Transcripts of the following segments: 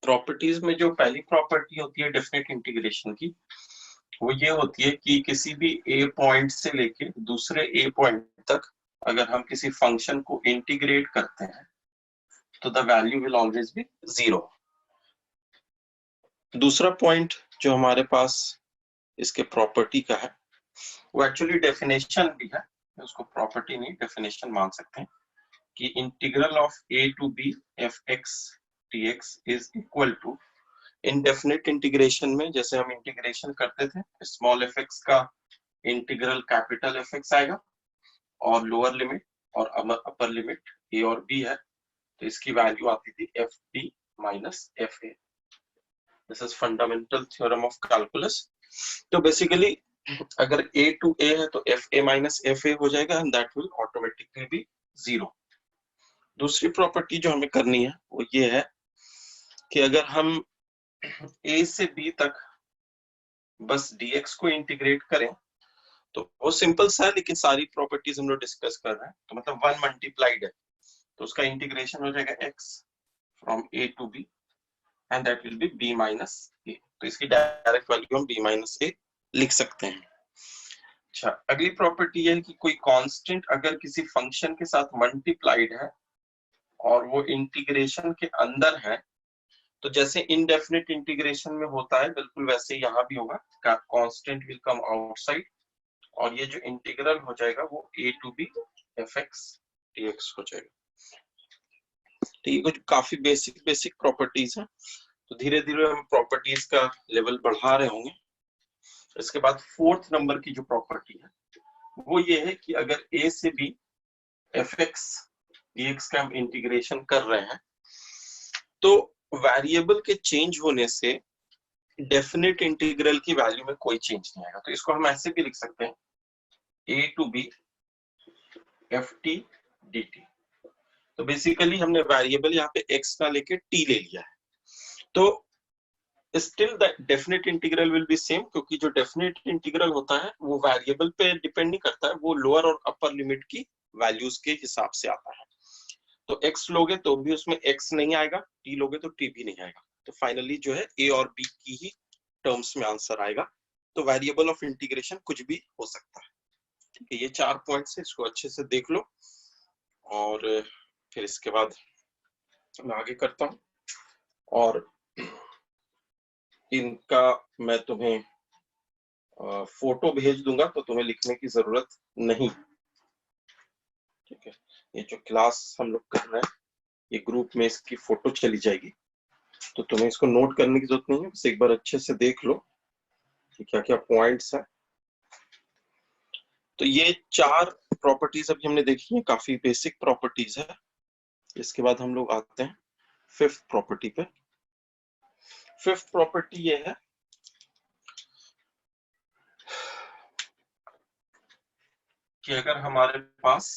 Properties में जो पहली प्रॉपर्टी होती है डेफिनेट इंटीग्रेशन की, वो ये होती है कि किसी भी ए पॉइंट से लेके दूसरे ए पॉइंट तक अगर हम किसी फंक्शन को इंटीग्रेट करते हैं तो the value will always be 0। दूसरा पॉइंट जो हमारे पास इसके प्रॉपर्टी का है वो एक्चुअली डेफिनेशन भी है, उसको प्रॉपर्टी नहीं डेफिनेशन मान सकते हैं कि integral of a to b f(x) dx is equal to indefinite integration में जैसे हम इंटीग्रेशन करते थे स्मॉल fx का इंटीग्रल कैपिटल fx आएगा और लोअर लिमिट और अपर लिमिट a और b है तो इसकी वैल्यू आती थी fb minus fa। This is fundamental theorem of calculus. तो बेसिकली अगर a टू a है तो fa माइनस fa हो जाएगा and that will automatically be 0। दूसरी प्रॉपर्टी जो हमें करनी है वो ये है कि अगर हम a से b तक बस dx को इंटीग्रेट करें तो वो सिंपल सा है, लेकिन सारी प्रॉपर्टीज हम लोग डिस्कस कर रहे हैं तो मतलब 1 मल्टीप्लाइड है तो उसका इंटीग्रेशन हो जाएगा x from a to b and that will be b minus a। तो इसकी डायरेक्ट वैल्यू हम b माइनस a लिख सकते हैं। अच्छा, अगली प्रॉपर्टी है कि कोई कांस्टेंट अगर किसी फंक्शन के साथ मल्टीप्लाइड है और वो इंटीग्रेशन के अंदर है तो जैसे इनडेफिनिट इंटीग्रेशन में होता है बिल्कुल वैसे यहाँ भी होगा, कांस्टेंट विल कम आउटसाइड और ये जो इंटीग्रल हो जाएगा वो a to b f(x) dx हो जाएगा। तो ये कुछ काफी बेसिक प्रॉपर्टीज है, तो धीरे धीरे हम प्रॉपर्टीज का लेवल बढ़ा रहे होंगे। इसके बाद फोर्थ नंबर की जो प्रॉपर्टी है वो ये है कि अगर a से b f(x) dx का हम इंटीग्रेशन कर रहे हैं तो वेरिएबल के चेंज होने से डेफिनेट इंटीग्रल की वैल्यू में कोई चेंज नहीं आएगा। तो इसको हम ऐसे भी लिख सकते हैं a to b ft dt। तो बेसिकली हमने वेरिएबल यहाँ पे x ना लेके t ले लिया है तो still the definite integral will be same, क्योंकि जो डेफिनेट इंटीग्रल होता है वो वेरिएबल पे डिपेंड नहीं करता है, वो लोअर और अपर लिमिट की वैल्यूज के हिसाब से आता है। तो x लोगे तो भी उसमें x नहीं आएगा, t लोगे तो t भी नहीं आएगा, तो फाइनली जो है a और b की ही टर्म्स में आंसर आएगा। तो वेरिएबल ऑफ इंटीग्रेशन कुछ भी हो सकता है। ठीक है, ये 4 पॉइंट्स है, इसको अच्छे से देख लो और फिर इसके बाद मैं आगे करता हूँ और इनका मैं तुम्हें फोटो भेज दूंगा तो तुम्हें लिखने की जरूरत नहीं। ठीक है, ये जो क्लास हम लोग कर रहे हैं ये ग्रुप में इसकी फोटो चली जाएगी तो तुम्हें इसको नोट करने की जरूरत नहीं है, बस एक बार अच्छे से देख लो कि क्या क्या पॉइंट्स है। तो ये 4 प्रॉपर्टीज अभी हमने देखी है, काफी बेसिक प्रॉपर्टीज है। इसके बाद हम लोग आते हैं 5th प्रॉपर्टी पे। 5th प्रॉपर्टी ये है कि अगर हमारे पास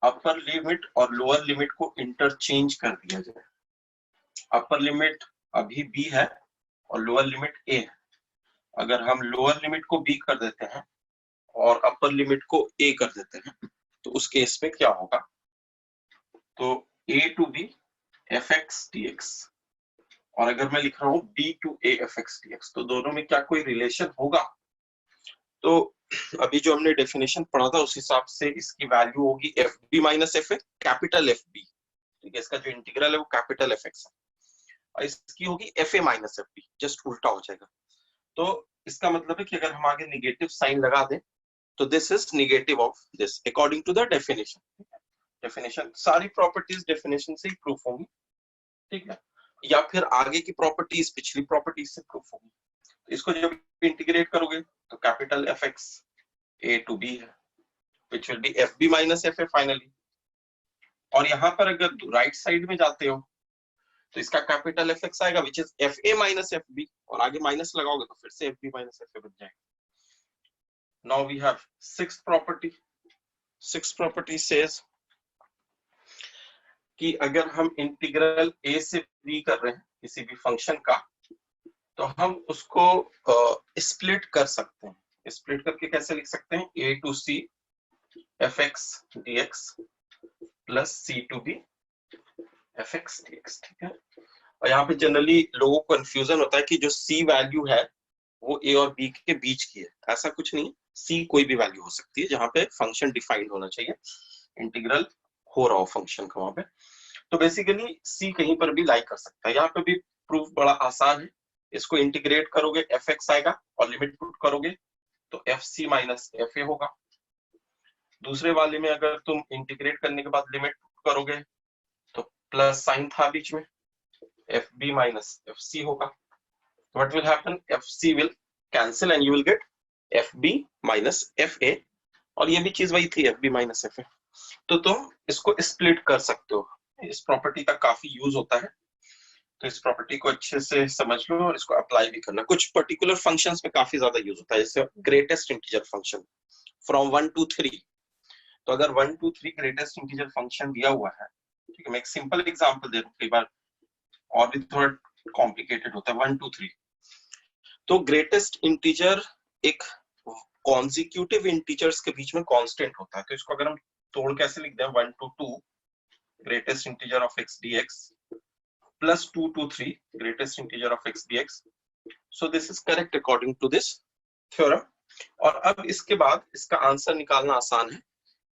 अपर लिमिट और लोअर लिमिट को इंटरचेंज कर दिया जाए, अपर लिमिट अभी b है और लोअर लिमिट a है, अगर हम लोअर लिमिट को b कर देते हैं और अपर लिमिट को a कर देते हैं तो उस केस में क्या होगा, तो a to b f(x) dx और अगर मैं लिख रहा हूं b to a f(x) dx तो दोनों में क्या कोई रिलेशन होगा। तो अभी जो हमने डेफिनेशन पढ़ा था उस हिसाब से इसकी वैल्यू होगी fb minus fa, capital fb। ठीक है, इसका जो इंटीग्रल है वो कैपिटल fx है और इसकी होगी fa माइनस fb, जस्ट उल्टा हो जाएगा। तो इसका मतलब है कि अगर हम आगे निगेटिव साइन लगा दें तो this is negative of this according to the definition. Definition सारी प्रॉपर्टीज डेफिनेशन से ही प्रूफ होंगी, ठीक है, या फिर आगे की प्रॉपर्टीज पिछली प्रॉपर्टीज से प्रूफ होगी। इसको जब इंटीग्रेट करोगे तो capital fx a to b है which will be fb minus fa finally. और यहाँ पर अगर राइट साइड में जाते हो तो इसका कैपिटल fx आएगा which is fa minus fb और आगे माइनस लगाओगे तो फिर से fb minus fa बन जाएगा। Now we have 6th property. 6th property says कि अगर हम इंटीग्रल a से b कर रहे हैं किसी भी फंक्शन का तो हम उसको स्प्लिट कर सकते हैं। स्प्लिट करके कैसे लिख सकते हैं, a to c f(x) dx plus c to b f(x) dx। ठीक है, और यहाँ पे जनरली लोगों को कंफ्यूजन होता है कि जो सी वैल्यू है वो ए और बी के बीच की है। ऐसा कुछ नहीं, सी कोई भी वैल्यू हो सकती है जहां पे फंक्शन डिफाइंड होना चाहिए, इंटीग्रल हो रहा हो फंक्शन का वहां पे। तो बेसिकली सी कहीं पर भी लाई कर सकता है। यहाँ पे भी प्रूफ बड़ा आसान है, इसको इंटीग्रेट करोगे एफ एक्स आएगा और लिमिट पुट करोगे तो F C minus F A होगा। दूसरे वाले में अगर तुम इंटीग्रेट करने के बाद लिमिट पुट करोगे तो प्लस साइन था बीच में, F B minus F C होगा। What will happen? FC will cancel and you will get FB minus FA, और ये भी चीज वही थी FB minus FA। तो तुम इसको स्प्लिट कर सकते हो, इस प्रॉपर्टी का काफी यूज होता है, तो इस प्रॉपर्टी को अच्छे से समझ लो और इसको अप्लाई भी करना। कुछ पर्टिकुलर फंक्शंस में काफी ज्यादा यूज होता है, जैसे greatest integer function from 1 to 3। तो अगर 1 to 3 ग्रेटेस्ट इंटीजर फंक्शन दिया हुआ है, ठीक है, मैं एक सिंपल एग्जांपल दे रहा हूँ, कई बार और भी थोड़ा कॉम्प्लिकेटेड होता है। 1 to 3 तो ग्रेटेस्ट इंटीजर एक कॉन्जिक्यूटिव इंटीजर्स के बीच में कांस्टेंट होता है, तो इसको अगर हम तोड़ कैसे लिखते हैं, 1 to 2 greatest integer of x dx plus 2 to 3 greatest integer of x dx। So this is correct according to this theorem. और अब इसके बाद इसका आंसर निकालना आसान है,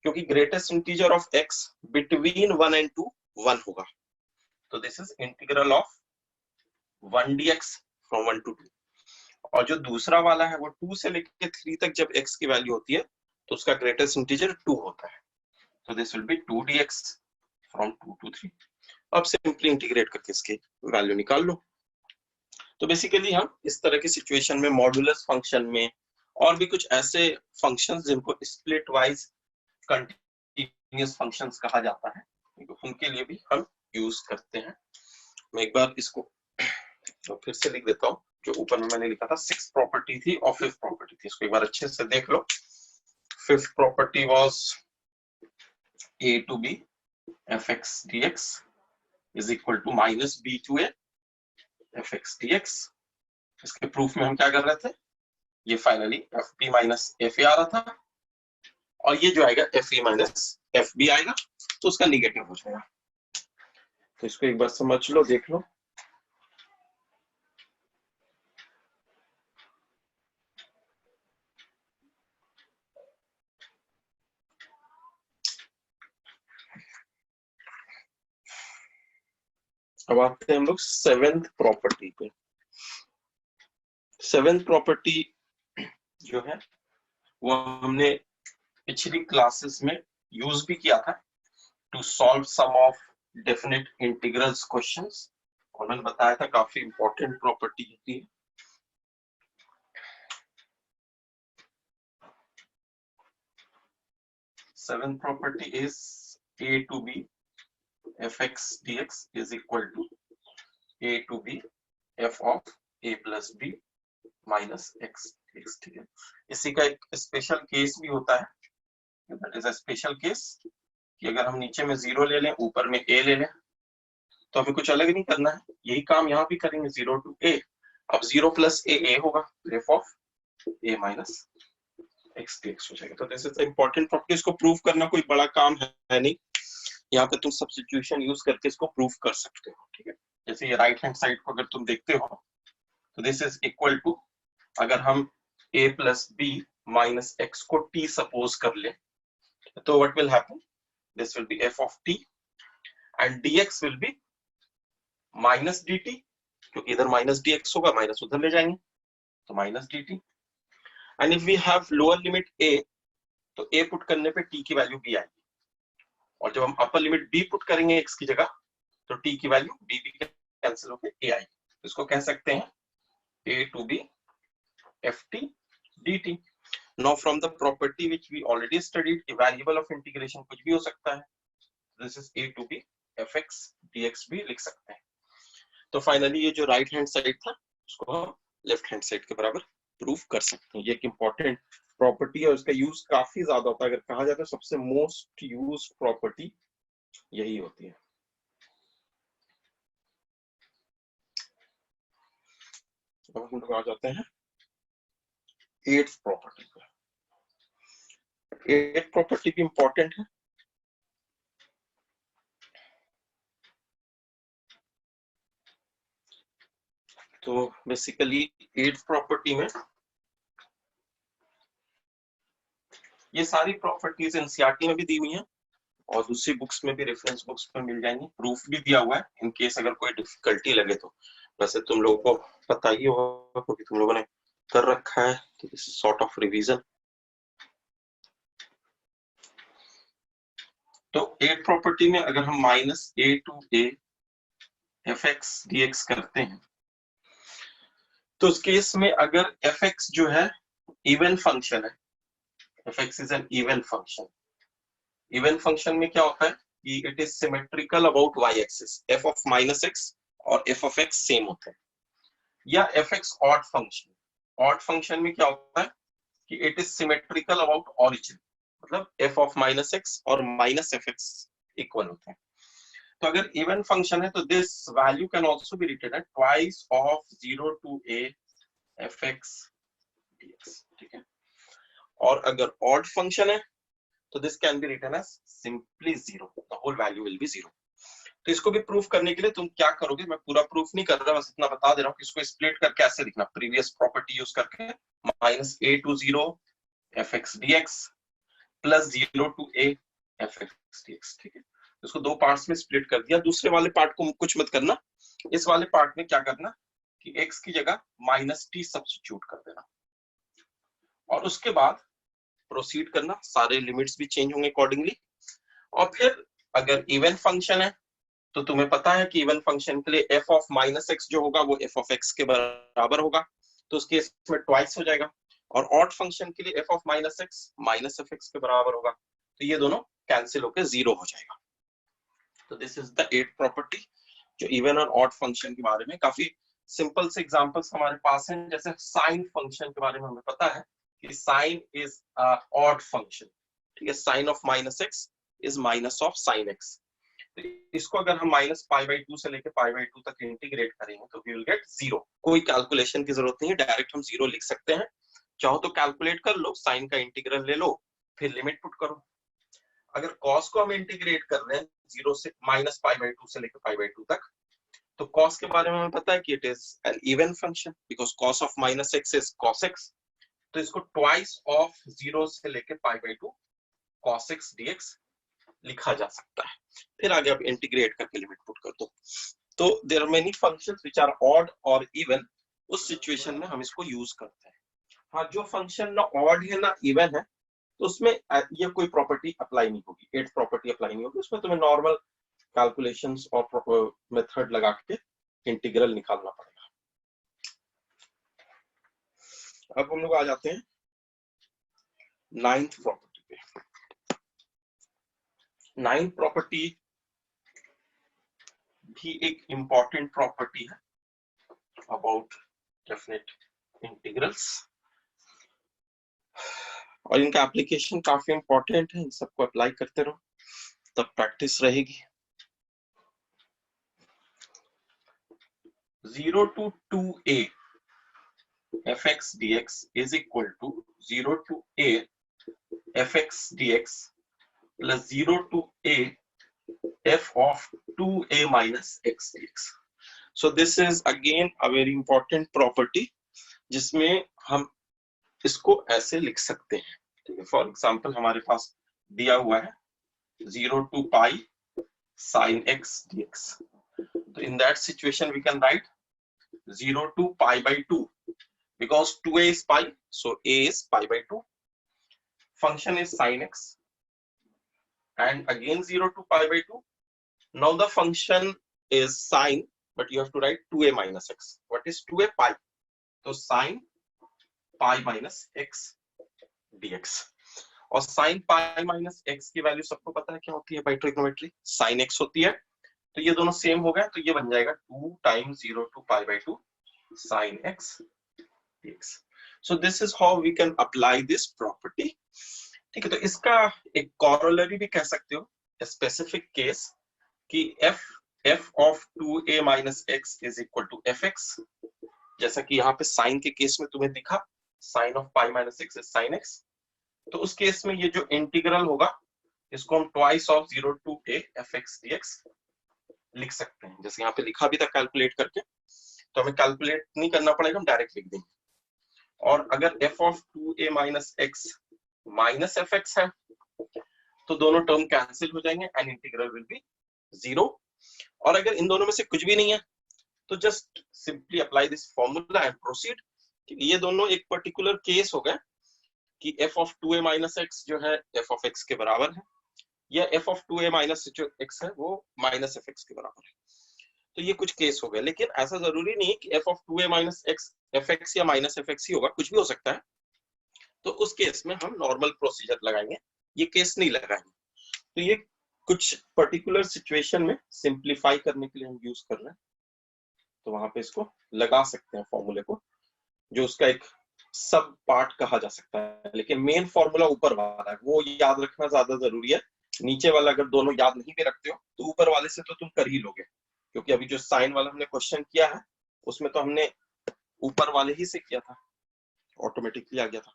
क्योंकि greatest integer of x between 1 and 2 1 होगा, तो this is integral of 1 dx from 1 to 2। और जो दूसरा वाला है वो 2 से लेकर 3 तक जब x की वैल्यू होती है तो उसका ग्रेटेस्ट इंटीजर 2 होता है, तो this will B 2 dx from 2 to 3। अब सिंपली इंटीग्रेट करके इसकी वैल्यू निकाल लो। तो बेसिकली हम इस तरह की सिचुएशन में मॉड्यूलस फंक्शन में और भी कुछ ऐसे फंक्शंस जिनको स्प्लिट वाइज कंटीन्यूअस फंक्शंस कहा जाता है, उनके लिए भी हम यूज करते हैं। मैं एक बार इसको तो फिर से लिख देता हूँ, जो ऊपर में मैंने लिखा था 6th प्रॉपर्टी थी और 5th प्रॉपर्टी थी, इसको एक बार अच्छे से देख लो। 5th property was a to b fx dx is equal to minus b to a fx dx। इसके प्रूफ में हम क्या कर रहे थे, ये फाइनली fb माइनस fa आ रहा था, और ये जो आएगा fe माइनस fb आएगा, तो उसका निगेटिव हो जाएगा। तो इसको एक बार समझ लो, देख लो। अब आते हैं हम लोग 7th प्रॉपर्टी पे। 7th प्रॉपर्टी जो है वो हमने पिछली क्लासेस में यूज भी किया था, to solve some of definite integrals questions, और मैंने बताया था काफी इंपॉर्टेंट प्रॉपर्टी होती है। Seventh property is a to b fx dx is equal to a to b f of a plus b minus x dx, ठीक है। इसी का एक स्पेशल केस भी होता है, that is a special case, कि अगर हम नीचे में 0 ले लें ऊपर में a ले लें तो हमें कुछ अलग नहीं करना है, यही काम यहाँ भी करेंगे, 0 to a। अब 0 प्लस a होगा, f of a minus x dx हो जाएगा। तो दिस इज इंपॉर्टेंट प्रॉपर्टी, इसको प्रूव करना कोई बड़ा काम है नहीं, यहाँ पे तुम सब्स्टिट्यूशन यूज करके इसको प्रूव कर सकते हो, ठीक है। जैसे ये राइट हैंड साइड को अगर तुम देखते हो तो दिस इज इक्वल टू, अगर हम a plus B minus X को t सपोज कर ले तो what will happen, this will be f of t and dx will be minus dt, क्योंकि इधर माइनस dx होगा, माइनस उधर ले जाएंगे तो minus dt। And if we have lower limit a तो a पुट करने पे t की वैल्यू b आएगी, और जब हम अपर लिमिट b पुट करेंगे x की जगह तो t की वैल्यू b भी कैंसिल होकर a आएगी। इसको कह सकते हैं a to b ft dt। Now from the property which we already studied, a variable of integration कुछ भी हो सकता है, this is a to b fx dx भी लिख सकते हैं। तो फाइनली ये जो राइट हैंड साइड था उसको हम लेफ्ट हैंड साइड के बराबर प्रूफ कर सकते हैं। ये एक इंपॉर्टेंट प्रॉपर्टी है और इसका यूज काफी ज्यादा होता है, अगर कहा जाए तो सबसे मोस्ट यूज प्रॉपर्टी यही होती है। अब हम लोग आ जाते हैं 8th प्रॉपर्टी पे। 8th प्रॉपर्टी भी इंपॉर्टेंट है। तो बेसिकली 8th प्रॉपर्टी में ये सारी प्रॉपर्टीज एनसीईआरटी में भी दी हुई हैं और दूसरी बुक्स में भी, रेफरेंस बुक्स में मिल जाएंगी। प्रूफ भी दिया हुआ है इन केस अगर कोई डिफिकल्टी लगे तो। वैसे तुम लोगों को पता ही होगा क्योंकि तुम लोगों ने कर रखा है, तो this is sort of revision. तो 8 प्रॉपर्टी में अगर हम minus a to a fx dx करते हैं तो उस केस में अगर fx जो है इवन फंक्शन है, fx is an even function. Even function में क्या होता है कि it is symmetrical about y axis, f of minus x और f ऑफ x सेम होते हैं। या fx odd function, odd function में क्या होता है कि it is symmetrical about origin, मतलब f ऑफ माइनस x और माइनस fx इक्वल होते हैं। तो अगर इवन फंक्शन है तो this value can also be written as twice of 0 to a fx dx, ठीक है। और अगर ऑड फंक्शन है तो this can be written as simply 0, the whole value will be 0। तो इसको भी प्रूफ करने के लिए तुम क्या करोगे, मैं पूरा प्रूफ नहीं कर रहा, बस इतना बता दे रहा हूँ कि इसको स्प्लिट करके ऐसे लिखना, प्रीवियस प्रॉपर्टी यूज करके minus a to 0 fx dx plus 0 to a fx dx, ठीक है। इसको दो पार्ट्स में स्प्लिट कर दिया। दूसरे वाले पार्ट को कुछ मत करना, इस वाले पार्ट में क्या करना कि x की जगह माइनस t सब्स्टिट्यूट कर देना और उसके बाद प्रोसीड करना, सारे लिमिट्स भी चेंज होंगे अकॉर्डिंगली। और फिर अगर इवन फंक्शन है तो तुम्हें पता है कि इवन फंक्शन के लिए f ऑफ माइनस एक्स जो होगा वो f ऑफ x के बराबर होगा, तो उस केस में ट्वाइस हो जाएगा। और ऑड फंक्शन के लिए f of minus x minus F x के बराबर होगा, तो ये दोनों कैंसिल होकर 0 हो जाएगा। तो this is the 8th property जो इवन और ऑड फंक्शन के बारे में। काफी सिंपल से एग्जांपल्स हमारे पास हैं, जैसे साइन फंक्शन के बारे में हमें पता है कि साइन इज ऑड फंक्शन, ठीक है। Sine of minus X is minus of sine X. इसको अगर हम माइनस पाई बाई 2 से लेके पाई बाई 2 तक इंटीग्रेट करेंगे तो वी विल गेट 0। कोई कैलकुलेशन की जरूरत नहीं है, डायरेक्ट हम 0 लिख सकते हैं। चाहो तो कैलकुलेट कर लो, साइन का इंटीग्रल ले लो, फिर लिमिट पुट करो। अगर कॉस को हम इंटीग्रेट कर रहे हैं 0 से माइनस पाई बाई 2 से लेकर पाई बाई 2 तक, तो कॉस के बारे में हमें पता है कि it is an even function because cos of minus X is cos X. तो इसको ट्वाइस ऑफ 0 से लेकर pi by 2 cos X dx लिखा जा सकता है। फिर आगे आप इंटीग्रेट करके लिमिट पुट कर दो। तो there are many functions which are odd और इवन, उस सिचुएशन में हम इसको यूज करते हैं। हाँ, जो फंक्शन ना ऑड है ना इवन है तो उसमें ये कोई प्रॉपर्टी अप्लाई नहीं होगी, 8th प्रॉपर्टी अप्लाई नहीं होगी, उसमें तुम्हें नॉर्मल कैलकुलेशंस और मेथड लगा के इंटीग्रल निकालना पड़ेगा। अब हम लोग आ जाते हैं 9th प्रॉपर्टी पे। 9th प्रॉपर्टी भी एक इंपॉर्टेंट प्रॉपर्टी है अबाउट डेफिनेट इंटीग्रल्स, और इनका एप्लीकेशन काफी इंपॉर्टेंट है। इन सबको अप्लाई करते रहो तब प्रैक्टिस रहेगी। 0 to 2a fx dx is equal to 0 to a fx dx plus 0 to a f of 2a minus x dx. So this is again a very important property जिसमें हम इसको ऐसे लिख सकते हैं, ठीक है। फॉर एग्जाम्पल हमारे पास दिया हुआ है 0 to pi sin x dx, तो in that situation we can write 0 to pi by 2 because 2a is pi, so a is pi by 2. Function is sin x and again 0 to pi by 2. Now the function is sin, but you have to write 2a minus x. What is 2a? Pi. So sin pi minus x dx. और sin pi minus x की value सबको पता है क्या होती है by trigonometry, sin x होती है। तो ये दोनों सेम हो गए, तो ये बन जाएगा 2 times 0 to pi by 2 sin x dx. So this is how we can apply this property, ठीक है। तो इसका एक corollary भी कह सकते हो, स्पेसिफिक केस कि f of 2a minus x is equal to fx, जैसा कि यहाँ पे साइन के केस में तुम्हें दिखा, sine of pi minus X is sine X. तो उस केस में ये जो इंटीग्रल होगा इसको हम twice of 0 to a fx dx लिख सकते हैं, जैसे यहाँ पे लिखा भी था कैलकुलेट करके। तो हमें कैलकुलेट नहीं करना पड़ेगा, हम डायरेक्ट लिख देंगे। और अगर f of 2a minus x minus F x है तो दोनों टर्म कैंसिल हो जाएंगे एंड इंटीग्रल विल बी 0। और अगर इन दोनों में से कुछ भी नहीं है तो just simply apply this formula and proceed. ये दोनों एक पर्टिकुलर केस हो गए कि f of 2a minus x जो है f ऑफ x के बराबर है, या f ऑफ 2a माइनस जो x है वो माइनस एफ एक्स के बराबर है। तो ये कुछ केस हो गए, लेकिन ऐसा जरूरी नहीं कि f of 2a minus x F x या माइनस एफ एक्स ही होगा, कुछ भी हो सकता है। तो उस केस में हम नॉर्मल प्रोसीजर लगाएंगे, ये केस नहीं लगाएंगे। तो ये कुछ पर्टिकुलर सिचुएशन में सिंप्लीफाई करने के लिए हम यूज कर रहे हैं, तो वहां पे इसको लगा सकते हैं फॉर्मूले को, जो उसका एक सब पार्ट कहा जा सकता है। लेकिन मेन फॉर्मूला ऊपर वाला है, वो याद रखना ज्यादा जरूरी है। नीचे वाला अगर दोनों याद नहीं भी रखते हो तो ऊपर वाले से तो तुम कर ही लोगे, क्योंकि अभी जो साइन वाला हमने क्वेश्चन किया है उसमें तो हमने ऊपर वाले ही से किया था, ऑटोमेटिकली आ गया था।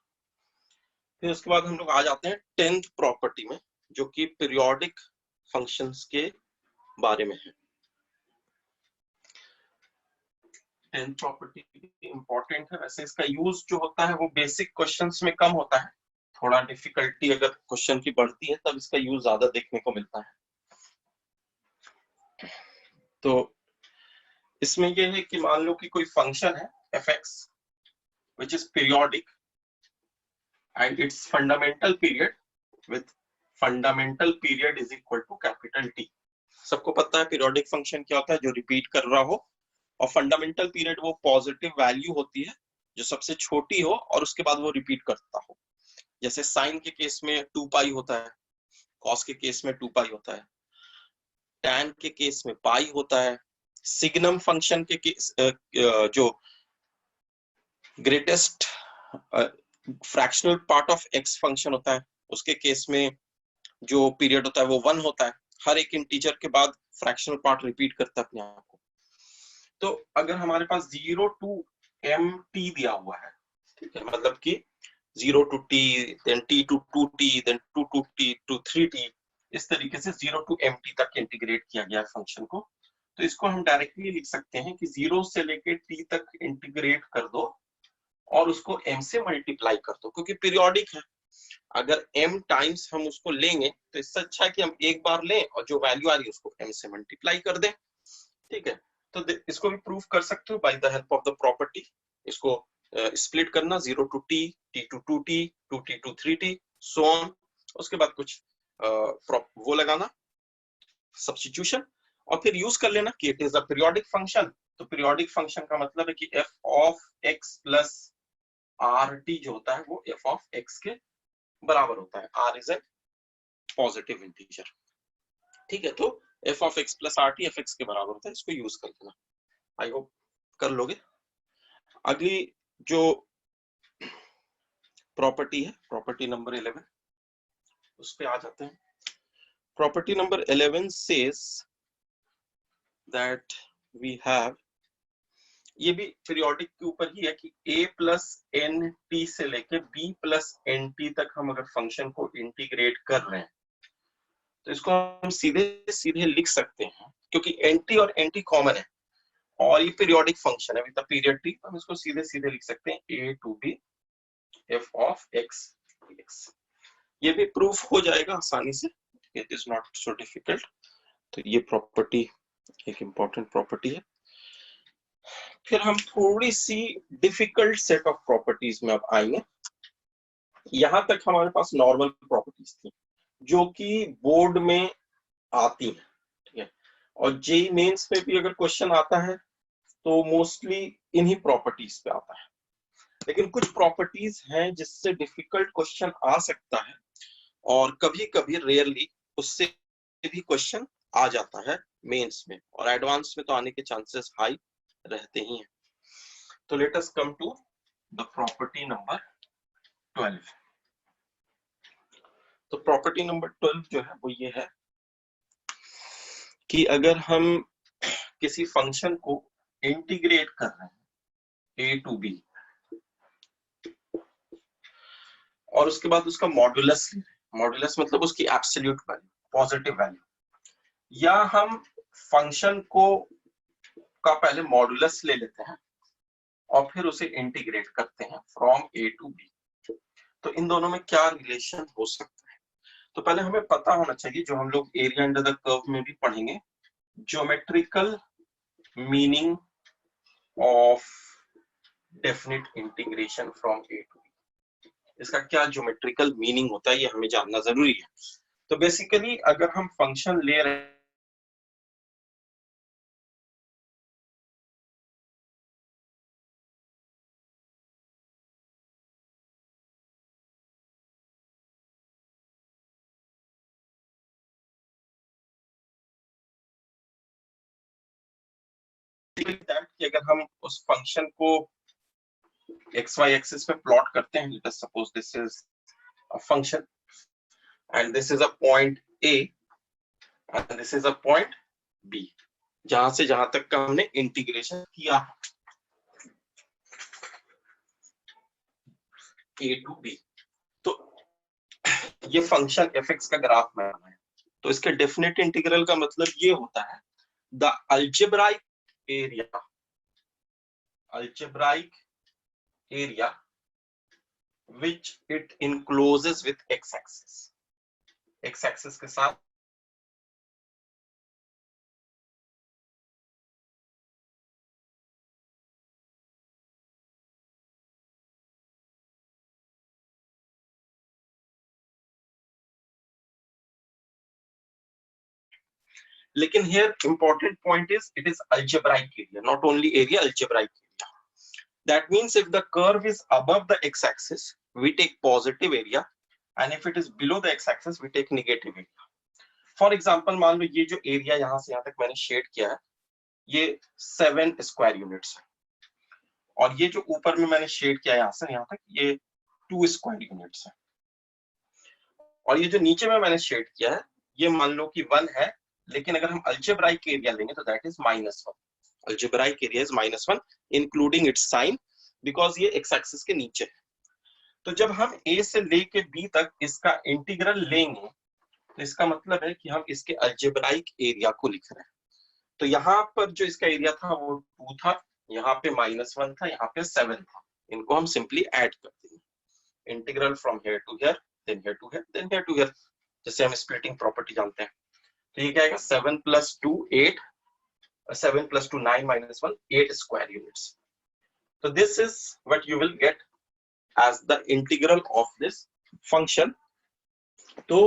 फिर उसके बाद हम लोग आ जाते हैं 10th प्रॉपर्टी में, जो कि पीरियोडिक फंक्शंस के बारे में है। 10th प्रॉपर्टी इंपॉर्टेंट है। वैसे इसका यूज जो होता है वो बेसिक क्वेश्चंस में कम होता है, थोड़ा डिफिकल्टी अगर क्वेश्चन की बढ़ती है तब इसका यूज ज्यादा देखने को मिलता है। तो इसमें ये है कि मान लो कि कोई फंक्शन है F x which is periodic and its fundamental period with fundamental period is equal to capital T। सबको पता है पीरियोडिक फंक्शन क्या होता है, जो रिपीट कर रहा हो, और फंडामेंटल पीरियड वो पॉजिटिव वैल्यू होती है जो सबसे छोटी हो और उसके बाद वो रिपीट करता हो। जैसे साइन के केस में 2 पाई होता है, कॉस के केस में 2 पाई होता है, टैन के केस में पाई होता है, सिग्नम फंक्शन के केस जो greatest fractional part of x function होता है उसके केस में जो पीरियड होता है वो 1 होता है। हर एक इंटीजर के बाद फ्रैक्शनल पार्ट रिपीट करता है अपने आप को। तो अगर हमारे पास 0 to mt दिया हुआ है, ठीक है, मतलब कि 0 to t, then t to 2t, then 2 to t to 3t, इस तरीके से 0 to mt तक इंटीग्रेट किया गया फंक्शन को। तो इसको हम डायरेक्टली लिख सकते हैं कि 0 से लेके t तक इंटीग्रेट कर दो और उसको m से मल्टीप्लाई कर दो, क्योंकि पीरियोडिक है। अगर m टाइम्स हम उसको लेंगे तो इससे अच्छा है कि हम एक बार लें और जो वैल्यू आ रही है उसको m से मल्टीप्लाई कर दें, ठीक है। तो इसको भी प्रूव कर सकते हो by the help of the property. इसको स्प्लिट करना 0 to t, t to 2t, 2t to 3t, so on. उसके बाद कुछ वो लगाना सब्स्टिट्यूशन, और फिर यूज कर लेना कि it is a periodic function. तो पीरियोडिक फंक्शन का मतलब है कि f of x plus rt जो होता है वो f ऑफ x के बराबर होता है। r is a positive integer, ठीक है। तो f of x plus rt F x के बराबर होता है, इसको यूज कर लेना। आई होप कर लोगे। अगली जो प्रॉपर्टी है प्रॉपर्टी नंबर 11, उस पे आ जाते हैं। Property number 11 says that we have, ये भी पीरियोडिक के ऊपर ही है कि a प्लस एन टी से लेके b प्लस एन टी तक हम अगर फंक्शन को इंटीग्रेट कर रहे हैं तो इसको हम सीधे सीधे लिख सकते हैं, क्योंकि एन टी और एन टी कॉमन है और ये पीरियोडिक फंक्शन है विद द पीरियड टी, हम इसको सीधे सीधे लिख सकते हैं a to B f of x dx। ये भी प्रूफ हो जाएगा आसानी से, it is not so difficult. तो ये प्रॉपर्टी एक इंपॉर्टेंट प्रॉपर्टी है। फिर हम थोड़ी सी डिफिकल्ट सेट ऑफ प्रॉपर्टीज में अब आएंगे। यहां तक हमारे पास नॉर्मल प्रॉपर्टीज थी जो कि बोर्ड में आती हैं, ठीक है, और जेईई मेंस में भी अगर क्वेश्चन आता है तो मोस्टली इन्हीं प्रॉपर्टीज पे आता है। लेकिन कुछ प्रॉपर्टीज हैं जिससे डिफिकल्ट क्वेश्चन आ सकता है और कभी कभी रेयरली उससे भी क्वेश्चन आ जाता है मेंस में, और एडवांस में तो आने के चांसेस हाई रहते ही हैं। तो let us come to the property number 12। तो प्रॉपर्टी नंबर 12 जो है वो ये है कि अगर हम किसी फंक्शन को इंटीग्रेट कर रहे हैं a टू b और उसके बाद उसका मॉडुलस ले रहे हैं, मॉडुलस मतलब उसकी एब्सोल्यूट वैल्यू, पॉजिटिव वैल्यू, या हम फंक्शन को का पहले मॉडुलस ले लेते हैं और फिर उसे इंटीग्रेट करते हैं फ्रॉम ए टू बी। तो इन दोनों में क्या रिलेशन हो सकता है? तो पहले हमें पता होना चाहिए, जो हम लोग एरिया अंडर द कर्व में भी पढ़ेंगे, geometrical meaning of definite integration from A to B. इसका क्या ज्योमेट्रिकल मीनिंग होता है, ये हमें जानना जरूरी है। तो बेसिकली अगर हम फंक्शन ले रहे हैं कि अगर हम उस फंक्शन को एक्स वाई एक्सिस पे प्लॉट करते हैं, let us suppose this is a function and this is a point A and this is a point B, जहां से जहां तक का हमने इंटीग्रेशन किया ए टू बी। तो ये फंक्शन एफ एक्स का ग्राफ में है। तो इसके डेफिनेट इंटीग्रल का मतलब ये होता है the algebraic area which it encloses with x axis के साथ लेकिन here important point is it is algebraic area, not only area, algebraic area. That means if the curve is above the x-axis we take positive area and if it is below the x-axis we take negative area. For example, मान लो ये जो area यहाँ से यहाँ तक मैंने shade किया है ये 7 स्क्वायर यूनिट्स है, और ये जो ऊपर में मैंने शेड किया है यहाँ से यहाँ तक ये 2 स्क्वायर यूनिट्स है, और ये जो नीचे में मैंने शेड किया है ये मान लो कि 1 है, लेकिन अगर हम अल्जेब्राइक एरिया लेंगे तो that is -1। Algebraic area is -1 including its sign, because ये एक्स एक्सिस के नीचे है। तो जब हम ए से लेके बी तक इसका इंटीग्रल लेंगे तो इसका मतलब है कि हम इसके अल्जेब्राइक एरिया को लिख रहे हैं। तो यहाँ पर जो इसका एरिया था वो 2 था, यहाँ पे -1 था, यहाँ पे 7 था, इनको हम सिंपली ऐड कर देंगे। Integral from here to here, then here to here, then here to here, जैसे हम स्प्लिटिंग प्रॉपर्टी जानते हैं। तो ये क्या आएगा 7 + 2 8, 7 + 2 9 - 1 8 स्क्वायर यूनिट्स। तो this is what you will get as the integral of this function. तो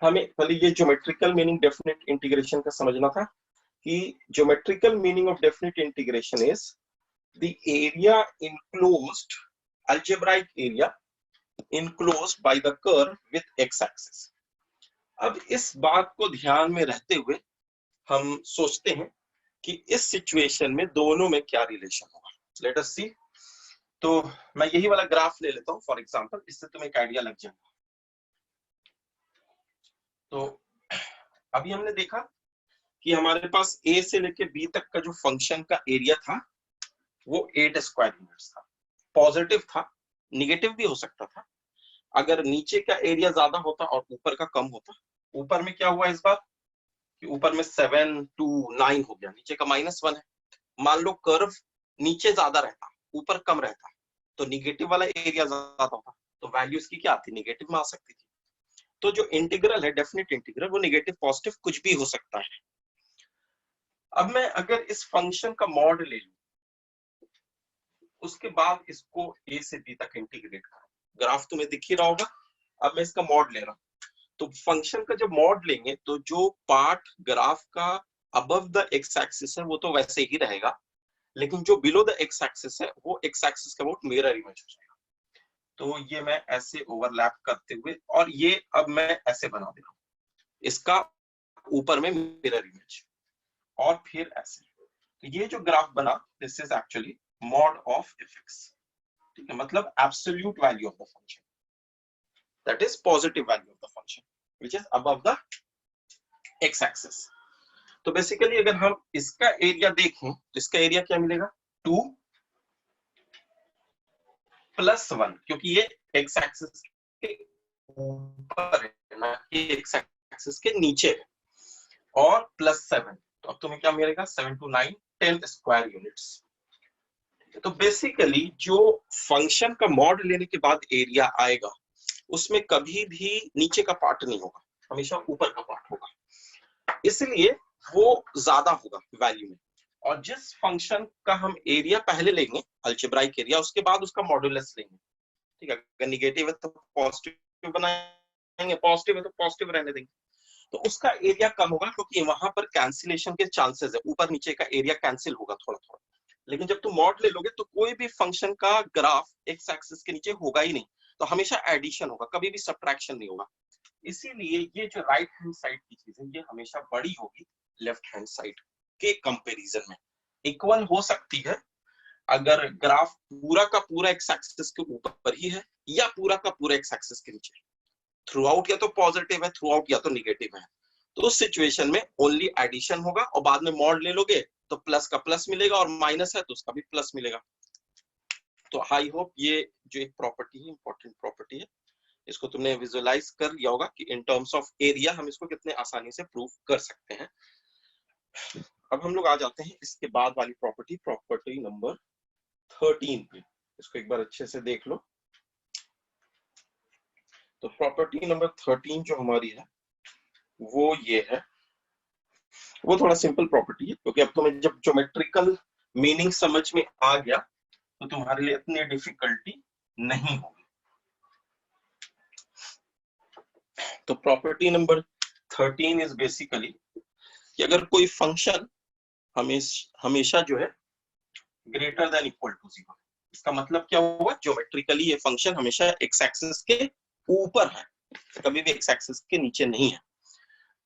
हमें पहले ये ज्योमेट्रिकल मीनिंग डेफिनेट इंटीग्रेशन का समझना था कि geometrical meaning of definite integration is the area enclosed, algebraic area enclosed by the curve with x-axis। अब इस बात को ध्यान में रहते हुए हम सोचते हैं कि इस सिचुएशन में दोनों में क्या रिलेशन होगा। लेट अस सी। तो मैं यही वाला ग्राफ ले लेता हूं फॉर एग्जांपल, इससे तुम्हें एक आइडिया लग जाएगा। तो अभी हमने देखा कि हमारे पास ए से लेके बी तक का जो फंक्शन का एरिया था वो 8 स्क्वायर यूनिट्स था। पॉजिटिव था, निगेटिव भी हो सकता था। अगर नीचे का एरिया ज्यादा होता और ऊपर का कम होता, ऊपर में क्या हुआ इस बार कि ऊपर में 7 to 9 हो गया, नीचे का -1 है। मान लो कर्व नीचे ज्यादा रहता, ऊपर कम रहता, तो निगेटिव वाला एरिया ज्यादा होता, तो वैल्यू इसकी क्या आती, निगेटिव में आ सकती थी। तो जो इंटीग्रल है डेफिनेट इंटीग्रल, वो निगेटिव पॉजिटिव कुछ भी हो सकता है। अब मैं अगर इस फंक्शन का मॉड ले लूं, उसके बाद इसको ए से बी तक इंटीग्रेट करूं, ग्राफ तुम्हें दिख ही रहा होगा। अब मैं इसका मॉड ले रहा हूं, तो फंक्शन का जब मॉड लेंगे तो जो पार्ट ग्राफ का अबव द एक्स एक्सिस है वो तो वैसे ही रहेगा, लेकिन जो बिलो द एक्स एक्सिस है वो एक्स एक्सिस का अबाउट मिरर इमेज हो जाएगा। तो ये मैं ऐसे ओवरलैप करते हुए, और ये अब मैं ऐसे बना दे रहा हूं, इसका ऊपर में मिरर इमेज, और फिर ऐसे। तो ये जो ग्राफ बना, this is actually mod of F x. ठीक है, मतलब absolute value of the function, that is positive value of the function which is above the x axis। तो बेसिकली अगर हम इसका एरिया देखें तो इसका एरिया क्या मिलेगा 2 + 1, क्योंकि ये x एक्सिस के ऊपर है ना कि x एक्सिस के नीचे है, और +7, तो अब तुम्हें क्या मिलेगा 7 to 9 10 स्क्वायर यूनिट्स। तो बेसिकली जो फंक्शन का मॉड लेने के बाद एरिया आएगा उसमें कभी भी नीचे का पार्ट नहीं होगा, हमेशा ऊपर का पार्ट होगा, इसलिए वो ज्यादा होगा वैल्यू में। और जिस फंक्शन का हम एरिया पहले लेंगे अलजेब्राइक एरिया, उसके बाद उसका मॉड्यूलस लेंगे, ठीक है। अगर निगेटिव है तो पॉजिटिव बनाएंगे, पॉजिटिव है तो पॉजिटिव रहने देंगे, तो उसका एरिया कम होगा क्योंकि वहां पर कैंसिलेशन के चांसेस है, ऊपर नीचे का एरिया कैंसिल होगा थोड़ा थोड़ा। लेकिन जब तुम मॉड ले लोगे तो कोई भी फंक्शन का ग्राफ एक्स एक्सिस के नीचे होगा ही नहीं, तो हमेशा एडिशन होगा, कभी भी सब्ट्रैक्शन नहीं होगा। इसीलिए ये जो राइट हैंड साइड की चीज है ये हमेशा बड़ी होगी लेफ्ट हैंड साइड के कंपैरिजन में। इक्वल हो सकती है अगर ग्राफ पूरा का पूरा एक्स एक्सिस के ऊपर ही है या पूरा का पूरा एक्स एक्सिस के नीचे, थ्रू आउट या तो पॉजिटिव है थ्रू आउट या तो निगेटिव है, तो उस सिचुएशन में ओनली एडिशन होगा और बाद में मॉड ले लोगे तो प्लस का प्लस मिलेगा और माइनस है तो उसका भी प्लस मिलेगा। तो आई होप ये जो एक प्रॉपर्टी है, इंपॉर्टेंट प्रॉपर्टी है, इसको तुमने विजुअलाइज कर लिया होगा कि इन टर्म्स ऑफ एरिया हम इसको कितने आसानी से प्रूव कर सकते हैं। अब हम लोग आ जाते हैं इसके बाद वाली प्रॉपर्टी, प्रॉपर्टी नंबर 13 पे। इसको एक बार अच्छे से देख लो। तो प्रॉपर्टी नंबर 13 जो हमारी है वो ये है, वो थोड़ा सिंपल प्रॉपर्टी है क्योंकि अब तुम्हें जब ज्योमेट्रिकल मीनिंग समझ में आ गया तो तुम्हारे लिए इतनी डिफिकल्टी नहीं होगी। तो प्रॉपर्टी नंबर 13 इज बेसिकली कि अगर कोई फंक्शन हमेशा जो है ग्रेटर देन इक्वल टू 0, इसका मतलब क्या हुआ, ज्योमेट्रिकली ये फंक्शन हमेशा एक्स एक्सिस के ऊपर है, कभी भी एक्स एक्सिस के नीचे नहीं है।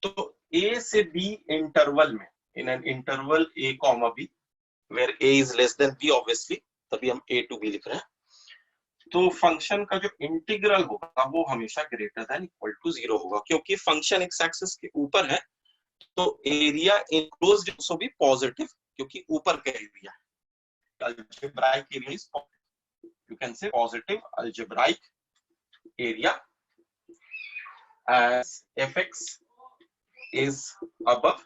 तो a से b इंटरवल में, in an interval a comma b where a is less than b obviously, तभी हम a to b लिख रहे हैं, तो फंक्शन का जो इंटीग्रल होगा वो हमेशा ग्रेटर देन इक्वल टू 0 होगा, क्योंकि फंक्शन एक्स एक्सिस के ऊपर है तो एरिया इनक्लोज्ड आल्सो भी पॉजिटिव क्योंकि ऊपर का एरिया है। algebraic area is positive, you can say positive algebraic area as fx is above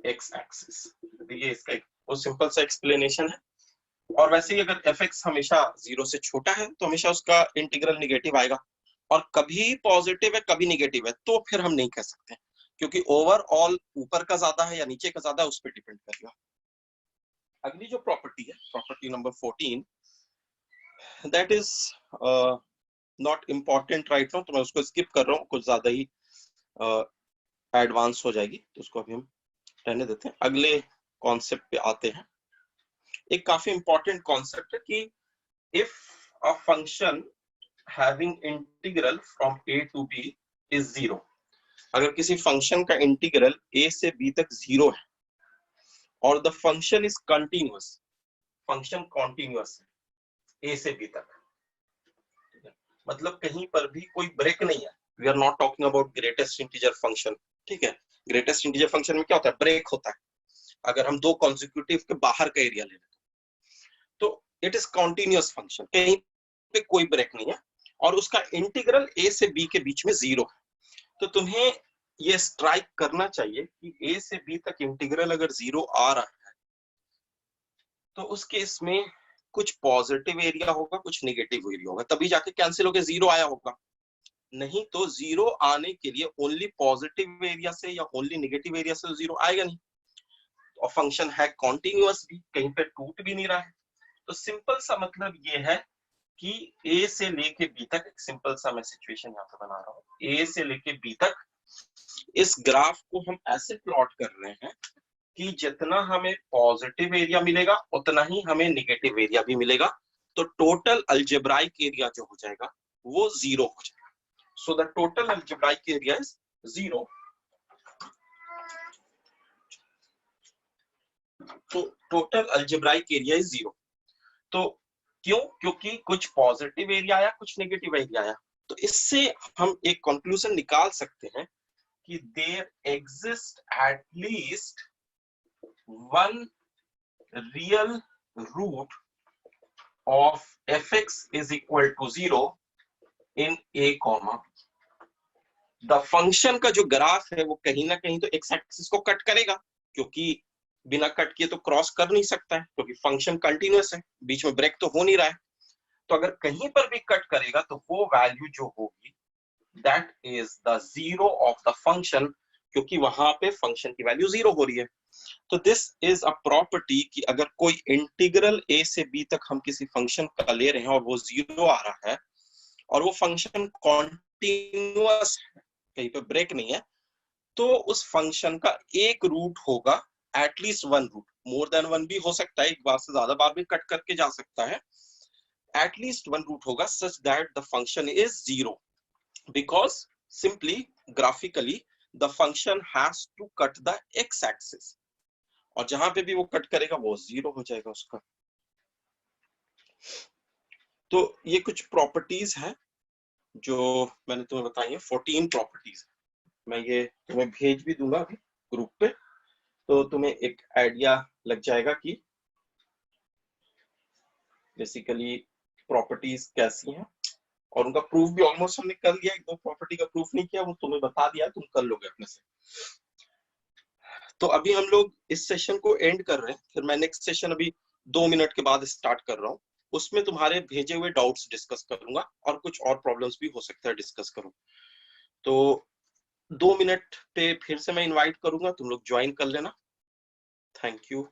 x axis। ये इसका एक बहुत सिंपल सा एक्सप्लेनेशन है। और वैसे ही अगर fx हमेशा 0 से छोटा है तो हमेशा उसका इंटीग्रल निगेटिव आएगा, और कभी पॉजिटिव है कभी निगेटिव है तो फिर हम नहीं कह सकते क्योंकि ओवरऑल ऊपर का ज्यादा है या नीचे का ज्यादा है उस पर डिपेंड करेगा। अगली जो प्रॉपर्टी है, property number 14, that is not important right now, तो मैं उसको स्किप कर रहा हूँ, कुछ ज्यादा ही एडवांस हो जाएगी, तो उसको अभी हम रहने देते हैं। अगले कॉन्सेप्ट पे आते हैं। एक काफी इंपॉर्टेंट कॉन्सेप्ट है कि if a function having integral from a to b is 0, अगर किसी फंक्शन का इंटीग्रल a से b तक 0 है और the function is continuous, function continuous है a से b तक, मतलब कहीं पर भी कोई ब्रेक नहीं है, we are not talking about greatest integer function, ठीक है। ग्रेटेस्ट इंटीजर फंक्शन में क्या होता है, ब्रेक होता है अगर हम दो कॉन्जिक्यूटिव के बाहर का एरिया ले लें, तो इट इज कॉन्टिन्यूअस फंक्शन, कहीं पे कोई ब्रेक नहीं है और उसका इंटीग्रल a से b के बीच में 0 है। तो तुम्हें ये स्ट्राइक करना चाहिए कि a से b तक इंटीग्रल अगर 0 आ रहा है तो उस केस में कुछ पॉजिटिव एरिया होगा कुछ निगेटिव एरिया होगा, तभी जाके कैंसिल होकर 0 आया होगा, नहीं तो 0 आने के लिए ओनली पॉजिटिव एरिया से या ओनली निगेटिव एरिया से 0 आएगा नहीं। और फंक्शन है कॉन्टिन्यूअस भी, कहीं पे टूट भी नहीं रहा है, तो सिंपल सा मतलब ये है कि a से लेके b तक, एक सिंपल सा मैं सिचुएशन यहाँ पे बना रहा हूँ, a से लेके b तक इस ग्राफ को हम ऐसे प्लॉट कर रहे हैं कि जितना हमें पॉजिटिव एरिया मिलेगा उतना ही हमें निगेटिव एरिया भी मिलेगा, तो टोटल अलजेब्राइक एरिया जो हो जाएगा वो 0 हो जाएगा। So the total algebraic area is 0। तो टोटल अलजेब्राइक एरिया इज 0। तो क्यों, क्योंकि कुछ पॉजिटिव एरिया आया कुछ नेगेटिव एरिया आया, तो इससे हम एक कंक्लूजन निकाल सकते हैं कि there exist at least one real root of fx is equal to 0 in a comma b। The function का जो ग्राफ है वो कहीं ना कहीं तो एक्स एक्सिस को कट करेगा, क्योंकि बिना कट किए तो क्रॉस कर नहीं सकता है, क्योंकि फंक्शन कंटिन्यूअस है, बीच में ब्रेक तो हो नहीं रहा है। तो अगर कहीं पर भी कट करेगा तो वो वैल्यू जो होगी that is the zero of the function, क्योंकि वहां पे फंक्शन की वैल्यू जीरो हो रही है। तो दिस इज अ प्रॉपर्टी कि अगर कोई इंटीग्रल a से b तक हम किसी फंक्शन का ले रहे हैं और वो जीरो आ रहा है और वो फंक्शन कॉन्टिन्यूअस है, कहीं पे ब्रेक नहीं है, तो उस फंक्शन का एक रूट होगा, at least one root, more than one भी हो सकता है, एक बार से ज्यादा बार भी कट करके जा सकता है, एटलीस्ट वन रूट होगा such that the function is zero, because simply graphically the function has to cut the x axis, और जहां पे भी वो कट करेगा वो जीरो हो जाएगा उसका। तो ये कुछ प्रॉपर्टीज हैं जो मैंने तुम्हें बताई है, 14 प्रॉपर्टीज। मैं ये तुम्हें भेज भी दूंगा अभी ग्रुप पे, तो तुम्हें एक आइडिया लग जाएगा कि बेसिकली प्रॉपर्टीज कैसी हैं, और उनका प्रूफ भी ऑलमोस्ट हमने कर लिया। एक दो प्रॉपर्टी का प्रूफ नहीं किया, वो तुम्हें बता दिया, तुम कर लोगे अपने से। तो अभी हम लोग इस सेशन को एंड कर रहे हैं, फिर मैं नेक्स्ट सेशन अभी 2 मिनट के बाद स्टार्ट कर रहा हूँ, उसमें तुम्हारे भेजे हुए डाउट्स डिस्कस करूंगा और कुछ और प्रॉब्लम्स भी हो सकता है डिस्कस करूं। तो 2 मिनट पे फिर से मैं इनवाइट करूंगा, तुम लोग ज्वाइन कर लेना। Thank you.